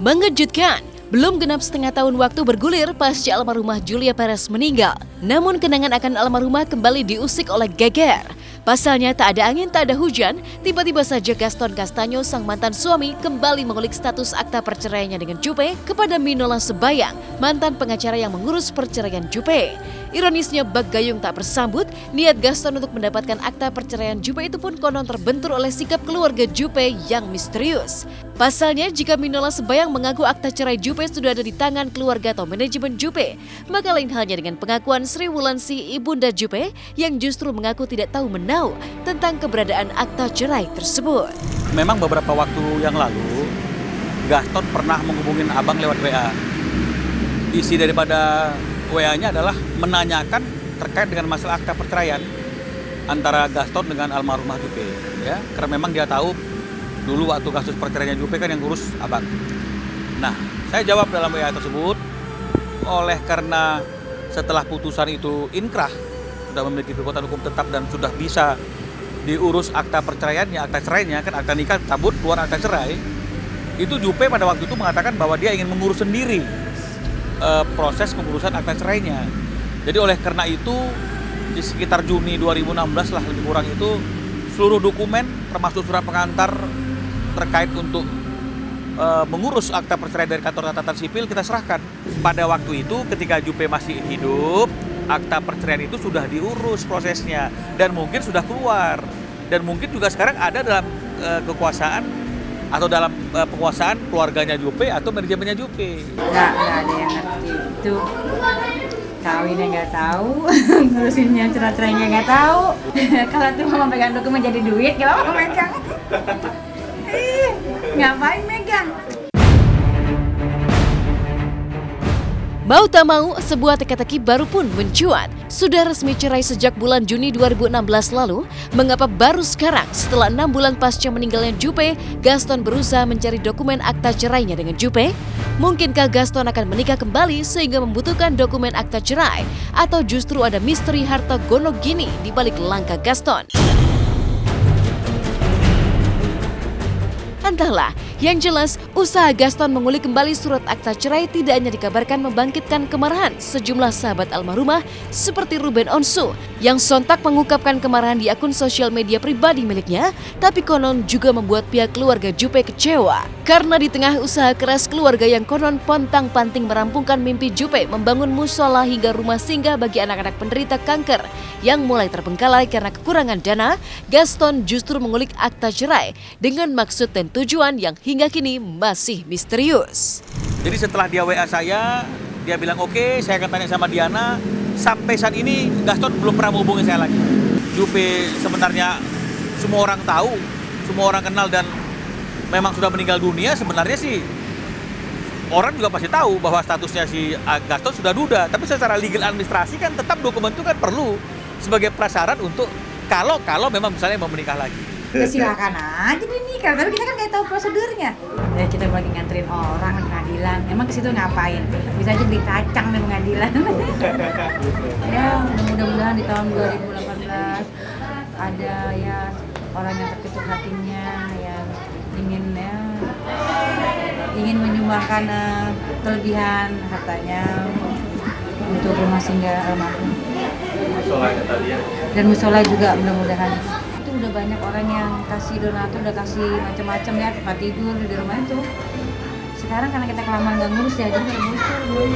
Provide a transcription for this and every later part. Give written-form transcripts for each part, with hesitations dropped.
Mengejutkan, belum genap setengah tahun waktu bergulir pasca almarhumah Julia Perez meninggal. Namun kenangan akan almarhumah kembali diusik oleh geger. Pasalnya tak ada angin, tak ada hujan, tiba-tiba saja Gaston Castaño, sang mantan suami, kembali mengulik status akta perceraiannya dengan Juppe kepada Minola Sebayang, mantan pengacara yang mengurus perceraian Juppe. Ironisnya bak gayung tak bersambut, niat Gaston untuk mendapatkan akta perceraian Juppe itu pun konon terbentur oleh sikap keluarga Juppe yang misterius. Pasalnya jika Minola Sebayang mengaku akta cerai Juppe sudah ada di tangan keluarga atau manajemen Juppe, maka lain halnya dengan pengakuan Sri Wulandsi ibunda Juppe yang justru mengaku tidak tahu menau tentang keberadaan akta cerai tersebut. Memang beberapa waktu yang lalu, Gaston pernah menghubungin abang lewat WA. Isi daripada WA-nya adalah menanyakan terkait dengan masalah akta perceraian antara Gaston dengan almarhumah Juppe. Ya, karena memang dia tahu dulu waktu kasus perceraiannya Juppe kan yang ngurus abang. Nah, saya jawab dalam WA tersebut, oleh karena setelah putusan itu inkrah, sudah memiliki kekuatan hukum tetap dan sudah bisa diurus akta perceraiannya, akta cerainya, kan akta nikah cabut keluar akta cerai, itu Juppe pada waktu itu mengatakan bahwa dia ingin mengurus sendiri proses pengurusan akta cerainya. Jadi oleh karena itu di sekitar Juni 2016 lah lebih kurang itu, seluruh dokumen termasuk surat pengantar terkait untuk mengurus akta perceraian dari kantor catatan sipil kita serahkan. Pada waktu itu ketika Juppe masih hidup, akta perceraian itu sudah diurus prosesnya dan mungkin sudah keluar, dan mungkin juga sekarang ada dalam kekuasaan atau dalam penguasaan keluarganya Juppe atau manajemennya Juppe. Nggak ada yang ngerti itu. Kawinnya nggak tahu, ngurusinnya cerai-cerainya nggak tahu. Kalau tuh mau megang dokumen jadi duit, kalau mau megang, ngapain megang? Mau tak mau, sebuah teka-teki baru pun mencuat. Sudah resmi cerai sejak bulan Juni 2016 lalu, mengapa baru sekarang setelah 6 bulan pasca meninggalnya Juppe, Gaston berusaha mencari dokumen akta cerainya dengan Juppe? Mungkinkah Gaston akan menikah kembali sehingga membutuhkan dokumen akta cerai? Atau justru ada misteri harta gonok gini di balik langkah Gaston? Entahlah, yang jelas usaha Gaston mengulik kembali surat akta cerai tidak hanya dikabarkan membangkitkan kemarahan sejumlah sahabat almarhumah seperti Ruben Onsu yang sontak mengungkapkan kemarahan di akun sosial media pribadi miliknya, tapi konon juga membuat pihak keluarga Juppe kecewa. Karena di tengah usaha keras keluarga yang konon pontang-panting merampungkan mimpi Juppe membangun musola hingga rumah singgah bagi anak-anak penderita kanker yang mulai terbengkalai karena kekurangan dana, Gaston justru mengulik akta cerai dengan maksud dan tujuan yang hingga kini masih misterius. Jadi setelah dia WA saya, dia bilang oke, saya akan tanya sama Diana. Sampai saat ini Gaston belum pernah menghubungi saya lagi. Juppe sebenarnya semua orang tahu, semua orang kenal dan memang sudah meninggal dunia. Sebenarnya sih orang juga pasti tahu bahwa statusnya si Gaston sudah duda. Tapi secara legal administrasi kan tetap dokumen itu kan perlu sebagai prasyarat untuk kalau memang misalnya mau menikah lagi. Ya silakan aja nih nikah, tapi kita kan nggak tahu prosedurnya. Ya kita lagi nganterin orang ke pengadilan, emang ke situ ngapain? Bisa aja beli kacang di pengadilan. Ya mudah-mudahan di tahun 2018 ada ya orang yang terketuk hatinya yang ingin menyumbangkan kelebihan hartanya untuk rumah singgah almarhum. Dan musola juga mudah-mudahan. Itu udah banyak orang yang kasih donatur, udah kasih macam-macam ya, tempat tidur di rumah itu. Sekarang karena kita kelamaan nggak ngurus ya, jadi nggak muncul.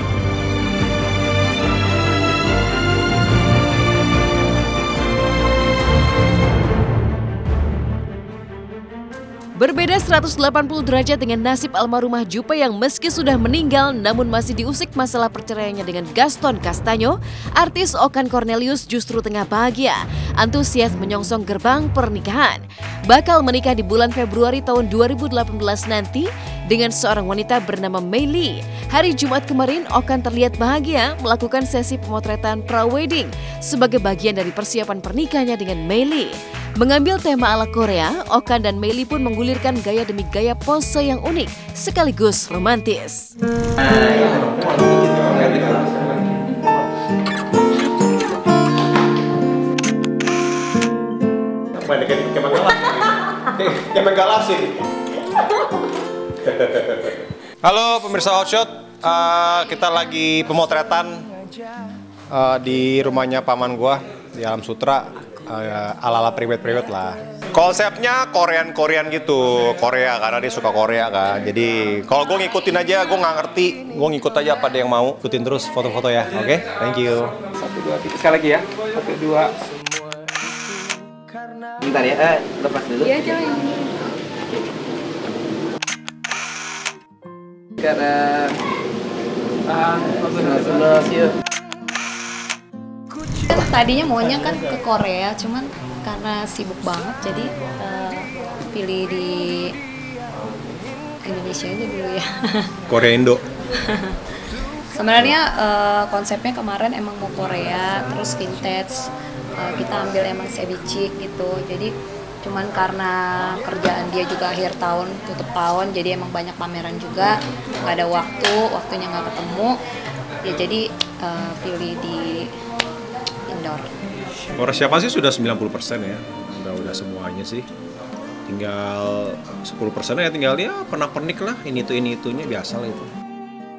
Berbeda 180 derajat dengan nasib almarhumah Juppe yang meski sudah meninggal namun masih diusik masalah perceraiannya dengan Gaston Castaño, artis Okan Cornelius justru tengah bahagia, antusias menyongsong gerbang pernikahan. Bakal menikah di bulan Februari tahun 2018 nanti dengan seorang wanita bernama Mei Lee. Hari Jumat kemarin, Okan terlihat bahagia melakukan sesi pemotretan pra-wedding sebagai bagian dari persiapan pernikahannya dengan Mei Lee. Mengambil tema ala Korea, Okan dan Mei Lee pun menggulirkan gaya demi gaya pose yang unik sekaligus romantis. Kemen Galaxy. Halo pemirsa Hotshot, kita lagi pemotretan di rumahnya paman gua di Alam Sutra, ala-ala priwet-priwet lah. Konsepnya Korean gitu, Korea karena dia suka Korea kan. Jadi kalau gua ngikutin aja, gua nggak ngerti, gua ngikut aja apa dia yang mau. Ikutin terus foto-foto ya, oke? Thank you. 1, 2, 3, sekali lagi ya. 1, 2. Bentar ya, lepas dulu. Iya, jangan. Karena yuk. Tadinya maunya kan ke Korea, cuman karena sibuk banget jadi pilih di Indonesia aja dulu ya. Korea Indo. Sebenarnya konsepnya kemarin emang mau Korea, terus vintage. Kita ambil emang ceviche gitu. Jadi cuman karena kerjaan dia juga akhir tahun, tutup tahun, jadi emang banyak pameran juga, nggak ada waktunya nggak ketemu, ya jadi pilih di indoor. Persiapan sih sudah 90% ya, udah semuanya sih. Tinggal 10% ya, tinggal ya pernak-pernik lah, ini itunya biasa lah itu.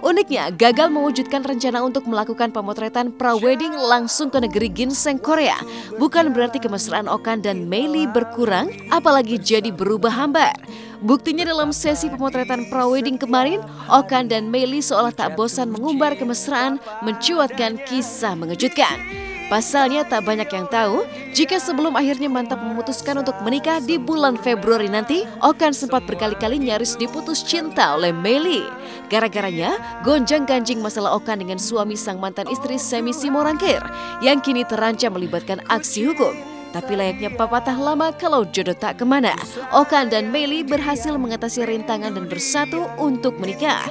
Uniknya, gagal mewujudkan rencana untuk melakukan pemotretan pra-wedding langsung ke negeri ginseng Korea. Bukan berarti kemesraan Okan dan Meili berkurang, apalagi jadi berubah hambar. Buktinya dalam sesi pemotretan pra-wedding kemarin, Okan dan Meili seolah tak bosan mengumbar kemesraan, mencuatkan kisah mengejutkan. Pasalnya tak banyak yang tahu, jika sebelum akhirnya mantap memutuskan untuk menikah di bulan Februari nanti, Okan sempat berkali-kali nyaris diputus cinta oleh Meili. Gara-garanya, gonjang-ganjing masalah Okan dengan suami sang mantan istri Semi Simorangkir, yang kini terancam melibatkan aksi hukum. Tapi layaknya pepatah lama kalau jodoh tak kemana, Okan dan Meili berhasil mengatasi rintangan dan bersatu untuk menikah.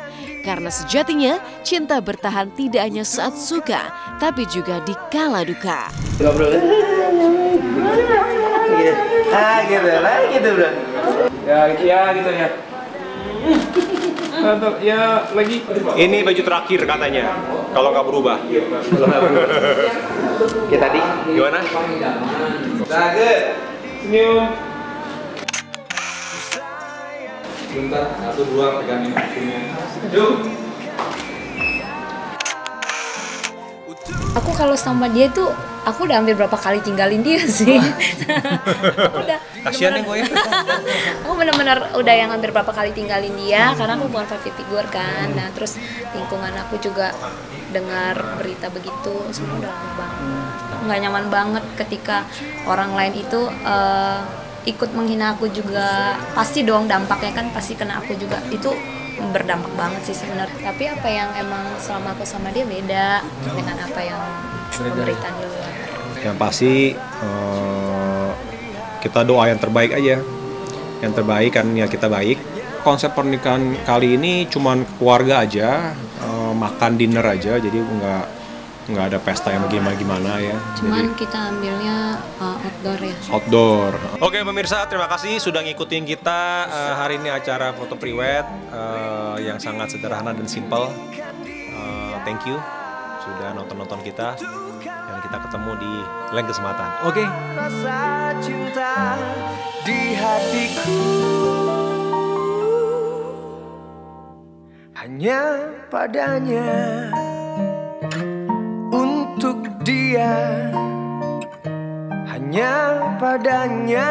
Karena sejatinya, cinta bertahan tidak hanya saat suka, tapi juga di kala duka. Bro. Gitu lah, gitu bro. Ya gitu ya. Mantap, ya lagi. Ini baju terakhir katanya, kalau nggak berubah. Oke tadi. Gimana? Good. Senyum. Bentar, 1, 2, pegangin akunya. Yuk. Aku kalau sama dia tuh, aku udah hampir berapa kali tinggalin dia sih. Kasian ya gue ya. Aku benar-benar udah yang hampir berapa kali tinggalin dia karena aku bukan father figure kan. Nah terus lingkungan aku juga dengar berita begitu, semua udah lama banget. Nggak nyaman banget ketika orang lain itu ikut menghina aku juga. Pasti dong dampaknya kan pasti kena aku juga. Itu berdampak banget sih sebenarnya. Tapi apa yang emang selama aku sama dia beda dengan apa yang pemberitaan di luar. Yang pasti kita doa yang terbaik aja. Yang terbaik kan ya kita baik. Konsep pernikahan kali ini cuman keluarga aja, makan dinner aja, jadi nggak ada pesta yang gimana ya. Cuman jadi, kita ambilnya outdoor ya. Outdoor. Oke pemirsa, terima kasih sudah ngikutin kita hari ini acara foto priwet yang sangat sederhana dan simple. Thank you sudah nonton kita dan kita ketemu di lain kesempatan. Oke. Rasa cinta di hatiku hanya padanya, untuk dia, hanya padanya,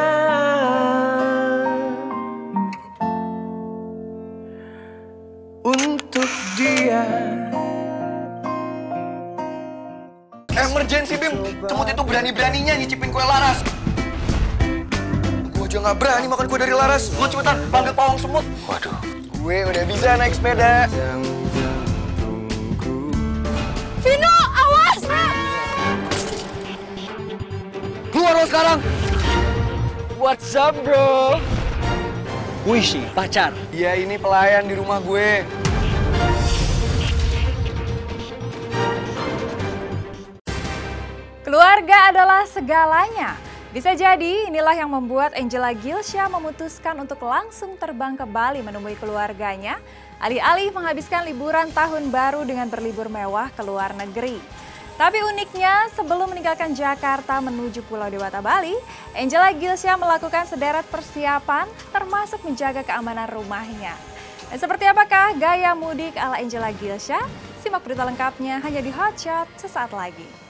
untuk dia. Emergency Bim, Cemut itu berani-beraninya nyicipin kue laras. Gue aja nggak berani makan kue dari laras. Lu cepetan panggil pawang semut. Waduh, gue udah bisa naik sepeda. Vino, awas! Keluar lo sekarang. What's up bro? Wih sih, pacar. Iya ini pelayan di rumah gue. Keluarga adalah segalanya. Bisa jadi inilah yang membuat Angela Gilsha memutuskan untuk langsung terbang ke Bali menemui keluarganya, alih-alih menghabiskan liburan tahun baru dengan berlibur mewah ke luar negeri. Tapi uniknya, sebelum meninggalkan Jakarta menuju Pulau Dewata Bali, Angela Gilsha melakukan sederet persiapan termasuk menjaga keamanan rumahnya. Dan seperti apakah gaya mudik ala Angela Gilsha? Simak berita lengkapnya hanya di Hotshot sesaat lagi.